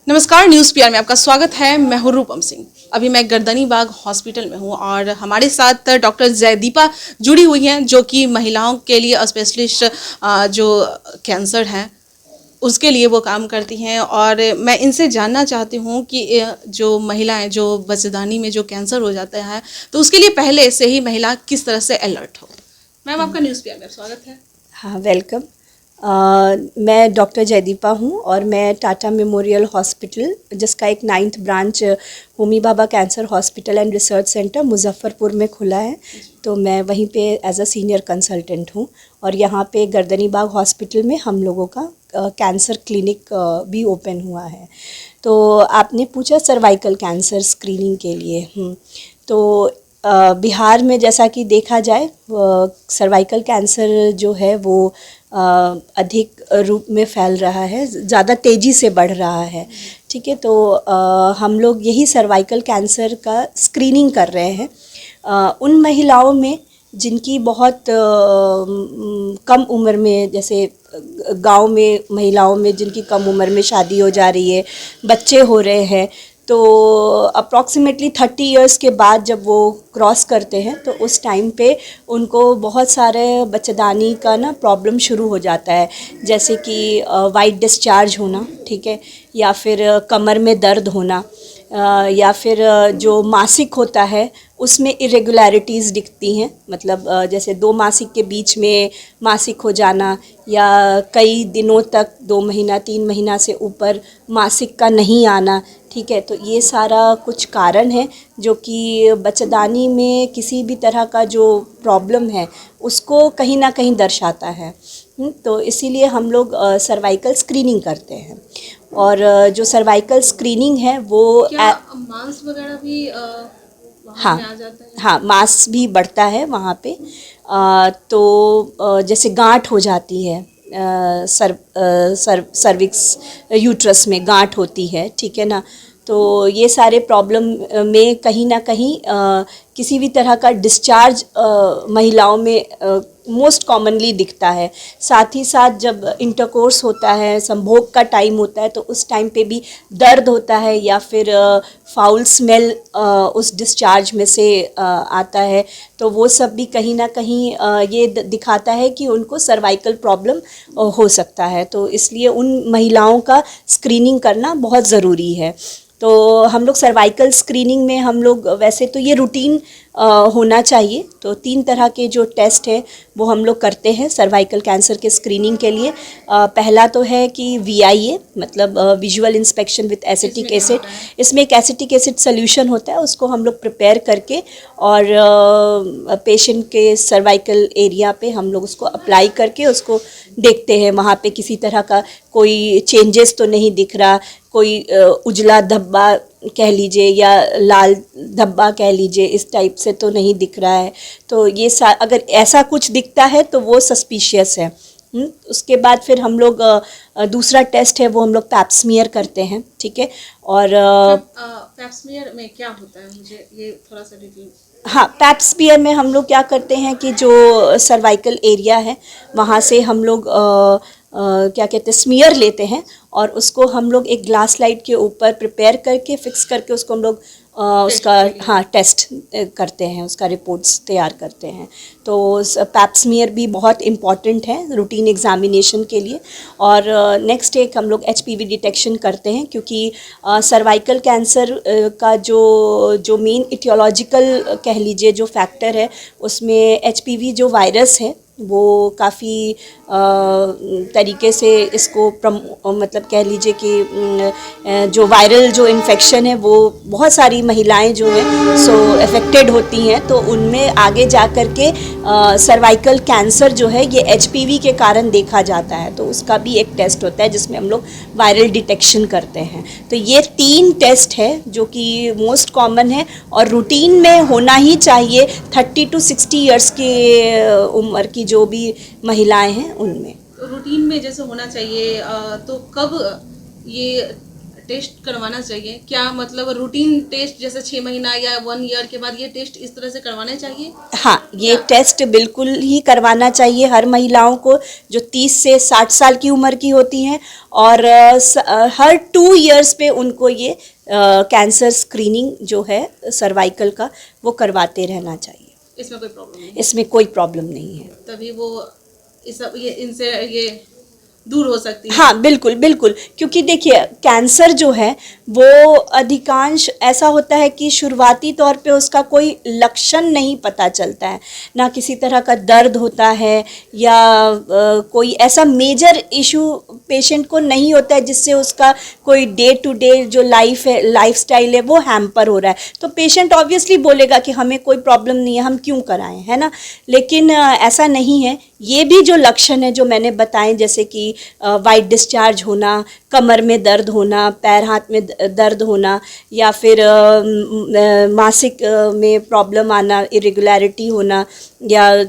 नमस्कार, news PR में आपका स्वागत है। मैं हूं रूपम सिंह। अभी मैं गर्दनी बाग हॉस्पिटल में हूं और हमारे साथ डॉक्टर जयदीपा जुड़ी हुई हैं, जो कि महिलाओं के लिए स्पेशलिस्ट जो कैंसर है उसके लिए वो काम करती हैं। और मैं इनसे जानना चाहती हूं कि जो महिलाएं जो बच्चेदानी में जो कैंसर हो जाता है तो उसके लिए पहले से ही महिला किस तरह से अलर्ट हो। मैम, आपका न्यूज़ पीआर में स्वागत है। हाँ, वेलकम। मैं डॉक्टर जयदीपा हूँ और मैं टाटा मेमोरियल हॉस्पिटल, जिसका एक 9th branch Homi Bhabha cancer hospital and research centre Muzaffarpur में खुला है। तो मैं वहीं पे एज अ सीनियर कंसल्टेंट हूँ और यहाँ पे गर्दनी बाग हॉस्पिटल में हम लोगों का कैंसर क्लिनिक भी ओपन हुआ है। तो आपने पूछा सर्वाइकल कैंसर स्क्रीनिंग के लिए। तो बिहार में जैसा कि देखा जाए, सर्वाइकल कैंसर जो है वो अधिक रूप में फैल रहा है, ज़्यादा तेज़ी से बढ़ रहा है। ठीक है, तो हम लोग यही सर्वाइकल कैंसर का स्क्रीनिंग कर रहे हैं उन महिलाओं में जिनकी बहुत कम उम्र में, जैसे गांव में महिलाओं में जिनकी कम उम्र में शादी हो जा रही है, बच्चे हो रहे हैं। तो अप्रॉक्सीमेटली 30 इयर्स के बाद जब वो क्रॉस करते हैं तो उस टाइम पे उनको बहुत सारे बच्चेदानी का ना प्रॉब्लम शुरू हो जाता है, जैसे कि वाइट डिस्चार्ज होना, ठीक है, या फिर कमर में दर्द होना, या फिर जो मासिक होता है उसमें इरेगुलरिटीज़ दिखती हैं। मतलब जैसे 2 मासिक के बीच में मासिक हो जाना, या कई दिनों तक 2 महीना 3 महीना से ऊपर मासिक का नहीं आना। ठीक है, तो ये सारा कुछ कारण है जो कि बच्चेदानी में किसी भी तरह का जो प्रॉब्लम है उसको कहीं ना कहीं दर्शाता है। तो इसीलिए हम लोग सर्वाइकल स्क्रीनिंग करते हैं। और जो सर्वाइकल स्क्रीनिंग है वो क्या मांस वगैरह भी वहाँ में आ जाता है? हाँ, मांस भी बढ़ता है वहाँ पे। तो जैसे गांठ हो जाती है, सर्विक्स यूट्रस में गांठ होती है, ठीक है ना। तो ये सारे प्रॉब्लम में कहीं ना कहीं किसी भी तरह का डिस्चार्ज महिलाओं में मोस्ट कॉमनली दिखता है। साथ ही साथ जब इंटरकोर्स होता है, संभोग का टाइम होता है, तो उस टाइम पे भी दर्द होता है, या फिर फाउल स्मेल उस डिस्चार्ज में से आता है। तो वो सब भी कहीं ना कहीं ये दिखाता है कि उनको सर्वाइकल प्रॉब्लम हो सकता है। तो इसलिए उन महिलाओं का स्क्रीनिंग करना बहुत ज़रूरी है। तो हम लोग सर्वाइकल स्क्रीनिंग में हम लोग, वैसे तो ये रूटीन होना चाहिए, तो 3 तरह के जो टेस्ट है वो हम लोग करते हैं सर्वाइकल कैंसर के स्क्रीनिंग के लिए। पहला तो है कि VIA, मतलब visual inspection with acetic acid. इसमें एक एसिटिक एसिड सोल्यूशन होता है, उसको हम लोग प्रिपेयर करके और पेशेंट के सर्वाइकल एरिया पे हम लोग उसको अप्लाई करके उसको देखते हैं वहाँ पे किसी तरह का कोई चेंजेस तो नहीं दिख रहा, कोई उजला धब्बा कह लीजिए या लाल धब्बा कह लीजिए, इस टाइप से तो नहीं दिख रहा है। तो ये अगर ऐसा कुछ दिखता है तो वो सस्पिशियस है। उसके बाद फिर हम लोग दूसरा टेस्ट है वो हम लोग पैप्समियर करते हैं, ठीक है। और पैप्समियर में क्या होता है, मुझे ये थोड़ा सा डिटेल। हाँ, पैप्समियर में हम लोग क्या करते हैं कि जो सर्वाइकल एरिया है वहाँ से हम लोग क्या कहते हैं, स्मीयर लेते हैं और उसको हम लोग एक ग्लास लाइट के ऊपर प्रिपेयर करके फिक्स करके उसको हम लोग उसका टेस्ट करते हैं, उसका रिपोर्ट्स तैयार करते हैं। तो पैप्समियर भी बहुत इम्पॉर्टेंट है रूटीन एग्जामिनेशन के लिए। और नेक्स्ट एक हम लोग HPV डिटेक्शन करते हैं, क्योंकि सर्वाइकल कैंसर का जो मेन इटियोलॉजिकल कह लीजिए जो फैक्टर है, उसमें HPV जो वायरस है वो काफ़ी तरीके से इसको मतलब कह लीजिए कि जो वायरल जो इन्फेक्शन है वो बहुत सारी महिलाएं जो हैं सो अफेक्टेड होती हैं। तो उनमें आगे जा कर के सर्वाइकल कैंसर जो है ये HPV के कारण देखा जाता है। तो उसका भी एक टेस्ट होता है जिसमें हम लोग वायरल डिटेक्शन करते हैं। तो ये 3 टेस्ट है जो कि मोस्ट कॉमन है और रूटीन में होना ही चाहिए 30 to 60 ईयर्स की उम्र की जो भी महिलाएं हैं उनमें। रूटीन में जैसे होना चाहिए, तो कब ये टेस्ट करवाना चाहिए, क्या मतलब रूटीन टेस्ट जैसे 6 महीना या 1 ईयर के बाद ये टेस्ट इस तरह से करवाने चाहिए? हाँ, ये टेस्ट बिल्कुल ही करवाना चाहिए हर महिलाओं को जो 30 से 60 साल की उम्र की होती हैं, और हर 2 इयर्स पे उनको ये कैंसर स्क्रीनिंग जो है सर्वाइकल का वो करवाते रहना चाहिए। इसमें कोई प्रॉब्लम नहीं? इसमें कोई प्रॉब्लम नहीं है। तभी वो इनसे ये दूर हो सकती है। हाँ, बिल्कुल बिल्कुल, क्योंकि देखिए कैंसर जो है वो अधिकांश ऐसा होता है कि शुरुआती तौर पे उसका कोई लक्षण नहीं पता चलता है, ना किसी तरह का दर्द होता है या कोई ऐसा मेजर इशू पेशेंट को नहीं होता है जिससे उसका कोई डे टू डे जो लाइफस्टाइल है वो हैम्पर हो रहा है। तो पेशेंट ऑब्वियसली बोलेगा कि हमें कोई प्रॉब्लम नहीं है, हम क्यों कराएं, है ना। लेकिन ऐसा नहीं है। ये भी जो लक्षण है जो मैंने बताए, जैसे कि वाइट डिस्चार्ज होना, कमर में दर्द होना, पैर हाथ में दर्द होना, या फिर मासिक में प्रॉब्लम आना, इरेगुलरिटी होना, या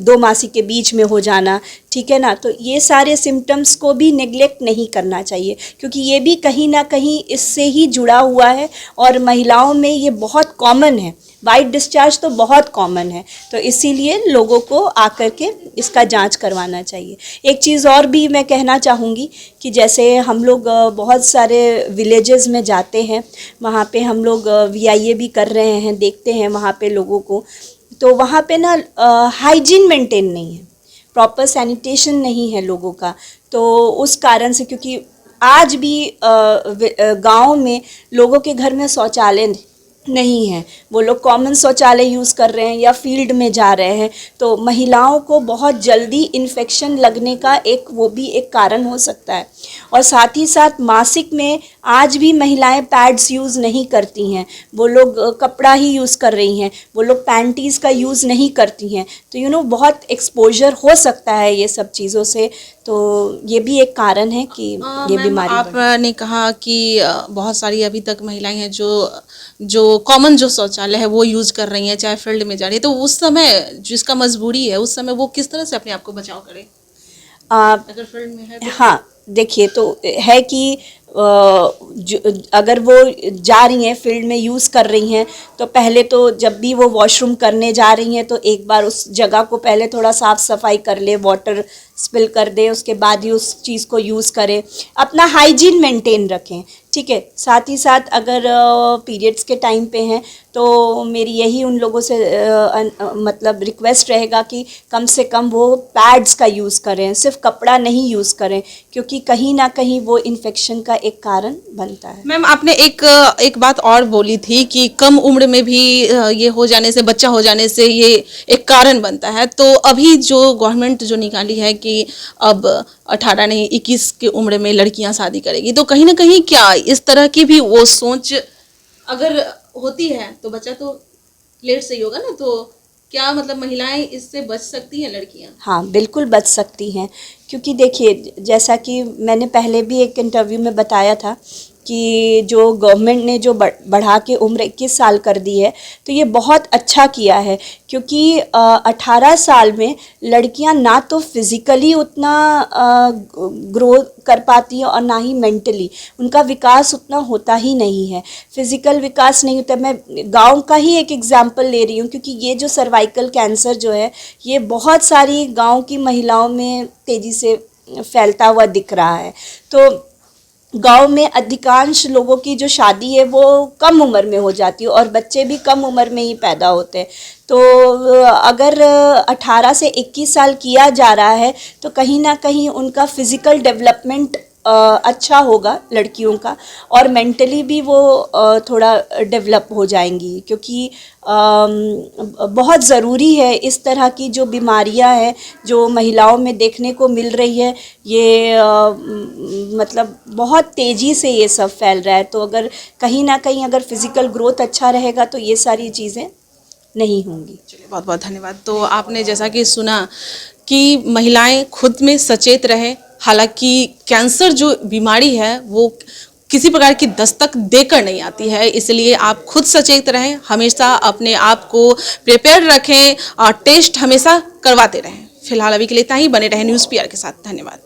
2 मासिक के बीच में हो जाना, ठीक है ना। तो ये सारे सिम्टम्स को भी नेग्लेक्ट नहीं करना चाहिए, क्योंकि ये भी कहीं ना कहीं इससे ही जुड़ा हुआ है और महिलाओं में ये बहुत कॉमन है। वाइट डिस्चार्ज तो बहुत कॉमन है, तो इसीलिए लोगों को आकर के इसका जांच करवाना चाहिए। एक चीज़ और भी मैं कहना चाहूँगी कि जैसे हम लोग बहुत सारे विलेजेस में जाते हैं, वहाँ पे हम लोग VIA भी कर रहे हैं, देखते हैं वहाँ पे लोगों को, तो वहाँ पे ना हाइजीन मेंटेन नहीं है, प्रॉपर सैनिटेशन नहीं है लोगों का। तो उस कारण से, क्योंकि आज भी गांव में लोगों के घर में शौचालय नहीं है, वो लोग कॉमन शौचालय यूज़ कर रहे हैं या फील्ड में जा रहे हैं, तो महिलाओं को बहुत जल्दी इन्फेक्शन लगने का वो भी एक कारण हो सकता है। और साथ ही साथ मासिक में आज भी महिलाएं पैड्स यूज़ नहीं करती हैं, वो लोग कपड़ा ही यूज़ कर रही हैं, वो लोग पैंटीज़ का यूज़ नहीं करती हैं। तो बहुत एक्सपोजर हो सकता है ये सब चीज़ों से, तो ये भी एक कारण है कि ये बीमारी। आपने कहा कि बहुत सारी अभी तक महिलाएं हैं जो कॉमन जो शौचालय है वो यूज़ कर रही हैं, चाहे फील्ड में जा रही है, तो उस समय जिसका मजबूरी है उस समय वो किस तरह से अपने आप को बचाव करे अगर फील्ड में है तो? हाँ, देखिए तो है कि अगर वो जा रही हैं फील्ड में यूज़ कर रही हैं, तो पहले तो जब भी वो वॉशरूम करने जा रही हैं तो एक बार उस जगह को पहले थोड़ा साफ़ सफाई कर ले, वाटर स्पिल कर दे, उसके बाद ही उस चीज़ को यूज़ करें, अपना हाइजीन मेंटेन रखें, ठीक है। साथ ही साथ अगर पीरियड्स के टाइम पे हैं तो मेरी यही उन लोगों से मतलब रिक्वेस्ट रहेगा कि कम से कम वो पैड्स का यूज़ करें, सिर्फ कपड़ा नहीं यूज़ करें, क्योंकि कहीं ना कहीं वो इन्फेक्शन का एक कारण बनता है। मैम, आपने एक बात और बोली थी कि कम उम्र में भी ये हो जाने से, बच्चा हो जाने से ये एक कारण बनता है। तो अभी जो गवर्नमेंट जो निकाली है कि अब 18 नहीं 21 की उम्र में लड़कियां शादी करेगी, तो कहीं ना कहीं क्या इस तरह की भी वो सोच अगर होती है तो बच्चा तो लेट से ही होगा ना, तो क्या मतलब महिलाएं इससे बच सकती हैं, लड़कियां? हाँ, बिल्कुल बच सकती हैं, क्योंकि देखिए जैसा कि मैंने पहले भी एक इंटरव्यू में बताया था कि जो गवर्नमेंट ने जो बढ़ा के उम्र 21 साल कर दी है, तो ये बहुत अच्छा किया है, क्योंकि 18 साल में लड़कियां ना तो फिज़िकली उतना ग्रो कर पाती हैं और ना ही मेंटली, उनका विकास उतना होता ही नहीं है, फिज़िकल विकास नहीं होता। मैं गांव का ही एक एग्जांपल ले रही हूँ, क्योंकि ये जो सर्वाइकल कैंसर जो है ये बहुत सारी गांव की महिलाओं में तेज़ी से फैलता हुआ दिख रहा है। तो गांव में अधिकांश लोगों की जो शादी है वो कम उम्र में हो जाती है और बच्चे भी कम उम्र में ही पैदा होते हैं। तो अगर 18 से 21 साल किया जा रहा है तो कहीं ना कहीं उनका फिज़िकल डेवलपमेंट अच्छा होगा लड़कियों का, और मेंटली भी वो थोड़ा डेवलप हो जाएंगी, क्योंकि बहुत ज़रूरी है इस तरह की जो बीमारियां हैं जो महिलाओं में देखने को मिल रही है, ये मतलब बहुत तेज़ी से ये सब फैल रहा है। तो अगर कहीं ना कहीं अगर फिज़िकल ग्रोथ अच्छा रहेगा तो ये सारी चीज़ें नहीं होंगी। चलिए, बहुत बहुत धन्यवाद। तो आपने जैसा कि सुना कि महिलाएं खुद में सचेत रहे, हालांकि कैंसर जो बीमारी है वो किसी प्रकार की दस्तक देकर नहीं आती है, इसलिए आप खुद सचेत रहें, हमेशा अपने आप को प्रिपेयर रखें और टेस्ट हमेशा करवाते रहें। फिलहाल अभी के लिए इतना ही। बने रहें न्यूज़ PR के साथ। धन्यवाद।